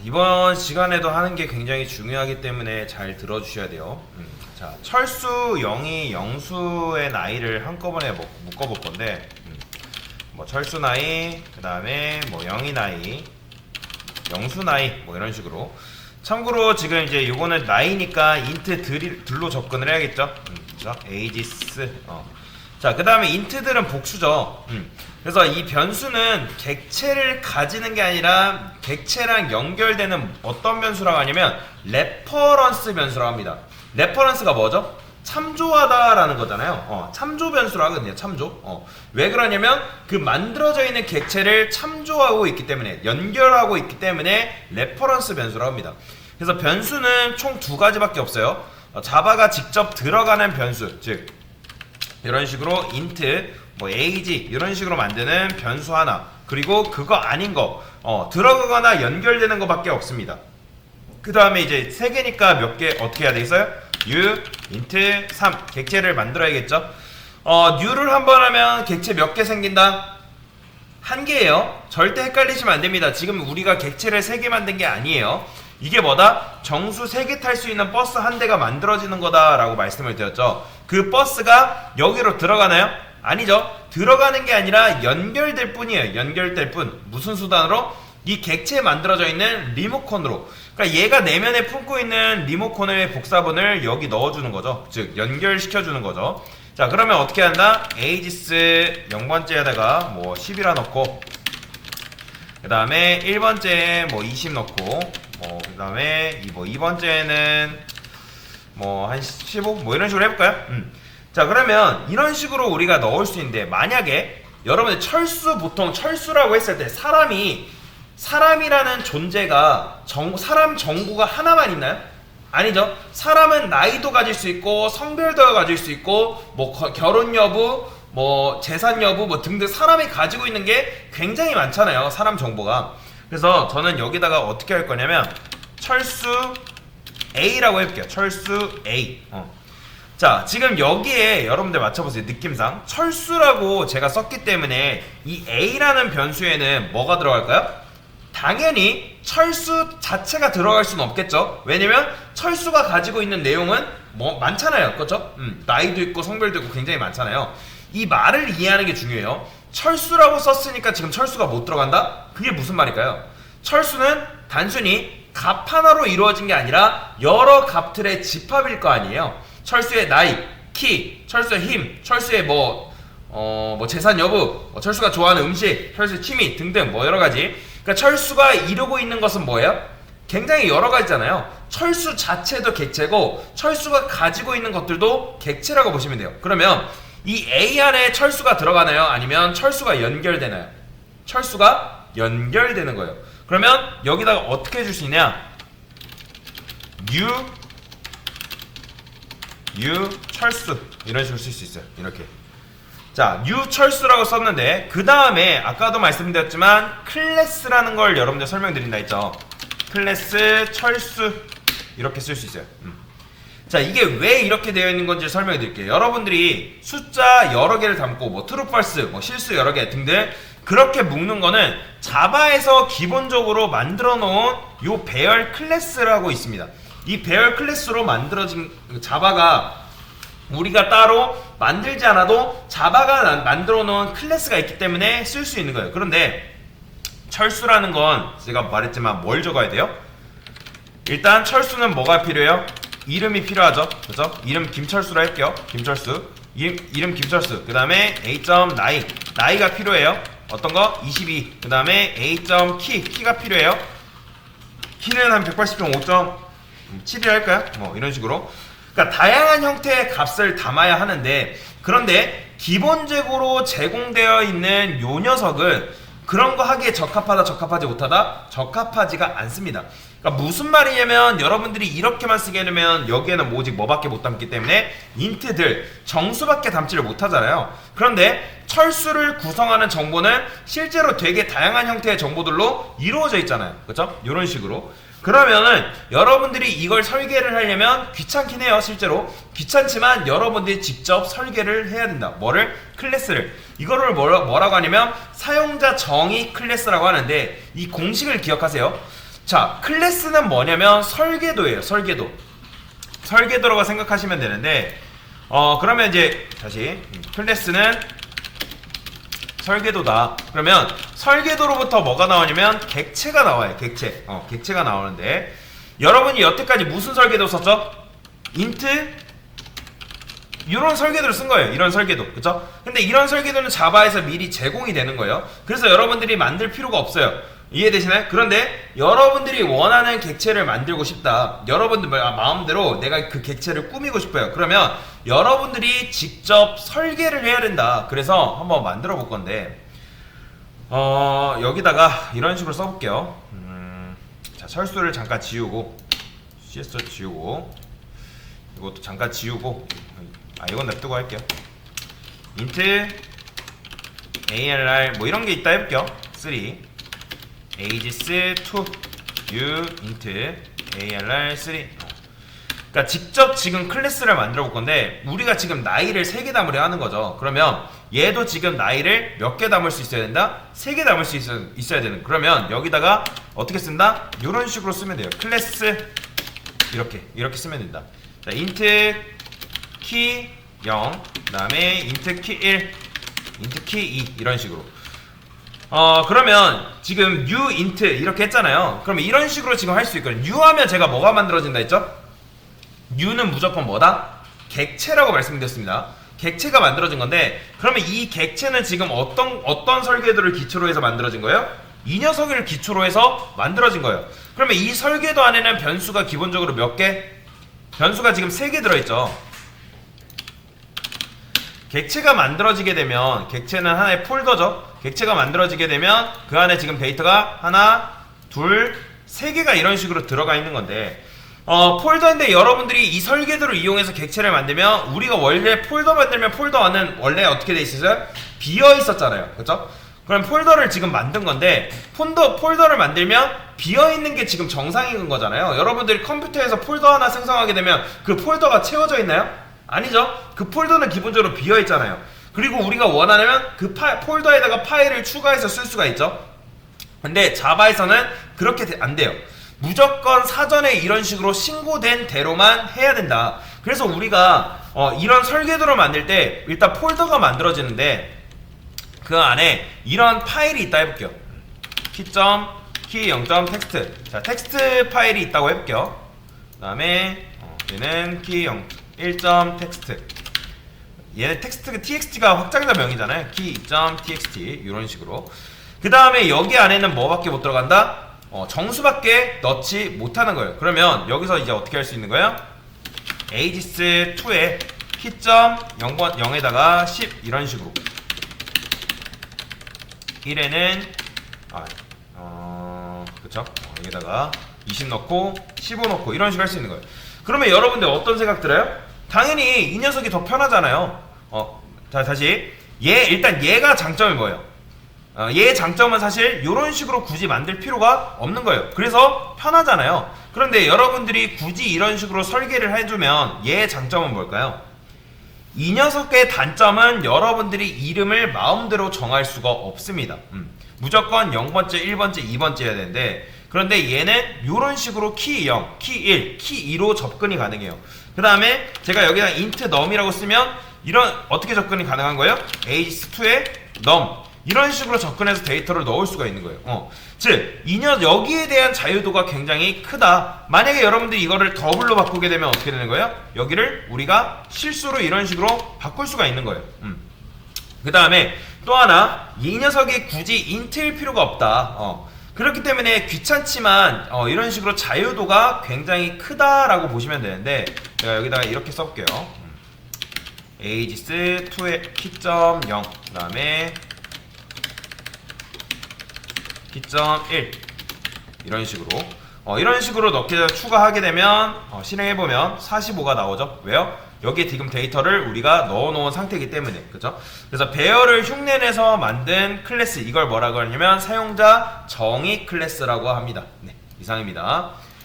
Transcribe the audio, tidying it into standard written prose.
이번 시간에도 하는 게 굉장히 중요하기 때문에 잘 들어주셔야 돼요. 자, 철수 0이 영수의 나이를 한꺼번에 묶어볼 건데, 뭐 철수 나이, 그 다음에 뭐 0이 나이, 영수 나이, 뭐 이런 식으로. 참고로 지금 이제 요거는 나이니까 인트 들로 접근을 해야겠죠. 그죠? 에이지스. 자, 그 다음에 인트들은 복수죠. 그래서 이 변수는 객체를 가지는 게 아니라 객체랑 연결되는 어떤 변수라고 하냐면 레퍼런스 변수라고 합니다. 레퍼런스가 뭐죠? 참조하다라는 거잖아요. 참조 변수라고 하거든요. 참조. 왜 그러냐면 그 만들어져 있는 객체를 참조하고 있기 때문에, 연결하고 있기 때문에 레퍼런스 변수라고 합니다. 그래서 변수는 총 두 가지밖에 없어요. 자바가 직접 들어가는 변수, 즉 이런 식으로 int, 뭐 age 이런 식으로 만드는 변수 하나, 그리고 그거 아닌 거 들어가거나 연결되는 거밖에 없습니다. 그 다음에 이제 세 개니까 몇 개 어떻게 해야 되겠어요? u, int, 3 객체를 만들어야겠죠. new를 한번 하면 객체 몇 개 생긴다? 한 개예요. 절대 헷갈리시면 안 됩니다. 지금 우리가 객체를 3개 만든 게 아니에요. 이게 뭐다? 정수 3개 탈 수 있는 버스 한 대가 만들어지는 거다 라고 말씀을 드렸죠. 그 버스가 여기로 들어가나요? 아니죠. 들어가는 게 아니라 연결될 뿐이에요. 연결될 뿐. 무슨 수단으로? 이 객체에 만들어져 있는 리모컨으로. 그러니까 얘가 내면에 품고 있는 리모컨의 복사본을 여기 넣어주는 거죠. 즉 연결시켜주는 거죠. 자, 그러면 어떻게 한다? 에이지스 0번째에다가 뭐 10이라 넣고, 그 다음에 1번째에 뭐 20 넣고, 그 다음에 뭐 2번째는 뭐 한 15? 뭐 이런 식으로 해볼까요? 자, 그러면 이런 식으로 우리가 넣을 수 있는데, 만약에 여러분들 보통 철수라고 했을 때 사람이라는 존재가 사람 정보가 하나만 있나요? 아니죠. 사람은 나이도 가질 수 있고 성별도 가질 수 있고 뭐 결혼 여부, 뭐 재산 여부 뭐 등등 사람이 가지고 있는 게 굉장히 많잖아요. 사람 정보가. 그래서 저는 여기다가 어떻게 할 거냐면 철수 A라고 해볼게요. 철수 A. 자, 지금 여기에 여러분들 맞춰보세요. 느낌상 철수라고 제가 썼기 때문에 이 A라는 변수에는 뭐가 들어갈까요? 당연히 철수 자체가 들어갈 수는 없겠죠. 왜냐면 철수가 가지고 있는 내용은 뭐 많잖아요. 그렇죠? 나이도 있고 성별도 있고 굉장히 많잖아요. 이 말을 이해하는 게 중요해요. 철수라고 썼으니까 지금 철수가 못 들어간다? 그게 무슨 말일까요? 철수는 단순히 값 하나로 이루어진 게 아니라 여러 값들의 집합일 거 아니에요. 철수의 나이, 키, 철수의 힘, 철수의 뭐 재산 여부, 철수가 좋아하는 음식, 철수의 취미 등등 뭐 여러 가지. 그러니까 철수가 이루고 있는 것은 뭐예요? 굉장히 여러 가지잖아요. 철수 자체도 객체고 철수가 가지고 있는 것들도 객체라고 보시면 돼요. 그러면 이 A 안에 철수가 들어가나요? 아니면 철수가 연결되나요? 철수가 연결되는 거예요. 그러면 여기다가 어떻게 해줄 수 있냐? U 철수 이런 식으로 쓸 수 있어요. 이렇게. 자, new 철수라고 썼는데 그 다음에 아까도 말씀드렸지만 클래스라는 걸 여러분들 설명드린다 했죠. 클래스 철수 이렇게 쓸 수 있어요. 자, 이게 왜 이렇게 되어 있는 건지 설명해 드릴게요. 여러분들이 숫자 여러 개를 담고 뭐 true, false, 뭐 실수 여러 개 등등 그렇게 묶는 거는 자바에서 기본적으로 만들어 놓은 요 배열 클래스라고 있습니다. 이 배열 클래스로 만들어진 자바가 우리가 따로 만들지 않아도 자바가 만들어 놓은 클래스가 있기 때문에 쓸 수 있는 거예요. 그런데 철수라는 건 제가 말했지만 뭘 적어야 돼요? 일단 철수는 뭐가 필요해요? 이름이 필요하죠. 그죠? 이름 김철수로 할게요. 김철수. 이름 김철수. 그 다음에 A. 나이가 필요해요. 어떤 거? 22. 그 다음에 A. 키가 필요해요. 키는 한 180.5.7이 할까요? 뭐 이런 식으로. 그러니까 다양한 형태의 값을 담아야 하는데, 그런데 기본적으로 제공되어 있는 요 녀석은 그런 거 하기에 적합하지 못하다? 적합하지가 않습니다. 그러니까 무슨 말이냐면 여러분들이 이렇게만 쓰게 되면 여기에는 오직 뭐밖에 못 담기 때문에 인트들 정수밖에 담지를 못하잖아요. 그런데 철수를 구성하는 정보는 실제로 되게 다양한 형태의 정보들로 이루어져 있잖아요. 그렇죠? 이런 식으로. 그러면은 여러분들이 이걸 설계를 하려면 귀찮긴 해요. 실제로 귀찮지만 여러분들이 직접 설계를 해야 된다. 뭐를? 클래스를. 이거를 뭐라고 하냐면 사용자 정의 클래스라고 하는데, 이 공식을 기억하세요. 자, 클래스는 뭐냐면 설계도예요. 설계도라고 생각하시면 되는데 그러면 이제 다시 클래스는 설계도다. 그러면 설계도로부터 뭐가 나오냐면 객체가 나와요. 객체가 나오는데 여러분이 여태까지 무슨 설계도 썼죠? 인트 이런 설계도를 쓴 거예요. 이런 설계도. 그쵸? 근데 이런 설계도는 자바에서 미리 제공이 되는 거예요. 그래서 여러분들이 만들 필요가 없어요. 이해되시나요? 그런데 여러분들이 원하는 객체를 만들고 싶다. 여러분들 마음대로 내가 그 객체를 꾸미고 싶어요. 그러면 여러분들이 직접 설계를 해야 된다. 그래서 한번 만들어 볼 건데 여기다가 이런 식으로 써볼게요. 자, 철수를 잠깐 지우고 CS 지우고 이것도 잠깐 지우고 이건 냅두고 할게요. 인트 ALR 뭐 이런 게 있다 해볼게요. 3 ages 2 u int ALR 3 그러니까 직접 지금 클래스를 만들어 볼 건데 우리가 지금 나이를 3개 담으려 하는 거죠. 그러면 얘도 지금 나이를 몇 개 담을 수 있어야 된다? 3개 담을 수 있어야 되는. 그러면 여기다가 어떻게 쓴다? 이런 식으로 쓰면 돼요. 클래스 이렇게 쓰면 된다. 자, int 키 0 그 다음에 int 키 1 int 키 2 이런 식으로 그러면 지금 new int 이렇게 했잖아요. 그러면 이런 식으로 지금 할 수 있거든요. new 하면 제가 뭐가 만들어진다 했죠? new는 무조건 뭐다? 객체라고 말씀드렸습니다. 객체가 만들어진 건데 그러면 이 객체는 지금 어떤 설계도를 기초로 해서 만들어진 거예요? 이 녀석을 기초로 해서 만들어진 거예요. 그러면 이 설계도 안에는 변수가 기본적으로 몇 개? 변수가 지금 3개 들어있죠. 객체가 만들어지게 되면 객체는 하나의 폴더죠. 객체가 만들어지게 되면 그 안에 지금 데이터가 하나, 둘, 3개가 이런 식으로 들어가 있는 건데 폴더인데 여러분들이 이 설계도를 이용해서 객체를 만들면 우리가 원래 폴더 만들면 폴더 안은 원래 어떻게 돼 있었어요? 비어 있었잖아요. 그렇죠? 그럼 폴더를 지금 만든 건데 폴더를 만들면 비어 있는 게 지금 정상인 거잖아요. 여러분들이 컴퓨터에서 폴더 하나 생성하게 되면 그 폴더가 채워져 있나요? 아니죠. 그 폴더는 기본적으로 비어 있잖아요. 그리고 우리가 원하면 그 폴더에다가 파일을 추가해서 쓸 수가 있죠. 근데 자바에서는 그렇게 안 돼요. 무조건 사전에 이런 식으로 신고된 대로만 해야 된다. 그래서 우리가 이런 설계도를 만들 때 일단 폴더가 만들어지는데 그 안에 이런 파일이 있다 해볼게요. 키 0. 텍스트. 자, 텍스트 파일이 있다고 해볼게요. 그 다음에 얘는 키 0. 1. 텍스트. 얘는 텍스트 txt가 확장자 명이잖아요. 키 2.txt 이런 식으로. 그 다음에 여기 안에는 뭐밖에 못 들어간다? 정수밖에 넣지 못하는 거예요. 그러면 여기서 이제 어떻게 할 수 있는 거예요? ages 2에 키.0에다가 10 이런 식으로. 1에는 그쵸? 여기다가 20 넣고 15 넣고 이런 식으로 할 수 있는 거예요. 그러면 여러분들 어떤 생각 들어요? 당연히 이 녀석이 더 편하잖아요. 자, 다시 일단 얘가 장점이 뭐예요? 얘의 장점은 사실 이런 식으로 굳이 만들 필요가 없는 거예요. 그래서 편하잖아요. 그런데 여러분들이 굳이 이런 식으로 설계를 해주면 얘의 장점은 뭘까요? 이 녀석의 단점은 여러분들이 이름을 마음대로 정할 수가 없습니다. 무조건 0번째, 1번째, 2번째 해야 되는데 그런데 얘는 이런 식으로 키 0, 키 1, 키 2로 접근이 가능해요. 그 다음에 제가 여기다 int num이라고 쓰면 이런 어떻게 접근이 가능한 거예요? ages2에 num 이런 식으로 접근해서 데이터를 넣을 수가 있는 거예요. 즉 여기에 대한 자유도가 굉장히 크다. 만약에 여러분들이 이거를 더블로 바꾸게 되면 어떻게 되는 거예요? 여기를 우리가 실수로 이런 식으로 바꿀 수가 있는 거예요. 그 다음에 또 하나 이 녀석이 굳이 int일 필요가 없다. 그렇기 때문에 귀찮지만 이런 식으로 자유도가 굉장히 크다라고 보시면 되는데 제가 여기다가 이렇게 써볼게요. ages2의 키.0 그 다음에 키.1 이런 식으로 넣게 추가하게 되면 실행해보면 45가 나오죠. 왜요? 여기에 지금 데이터를 우리가 넣어놓은 상태이기 때문에. 그죠? 그래서 배열을 흉내내서 만든 클래스 이걸 뭐라고 하냐면 사용자 정의 클래스라고 합니다. 네, 이상입니다.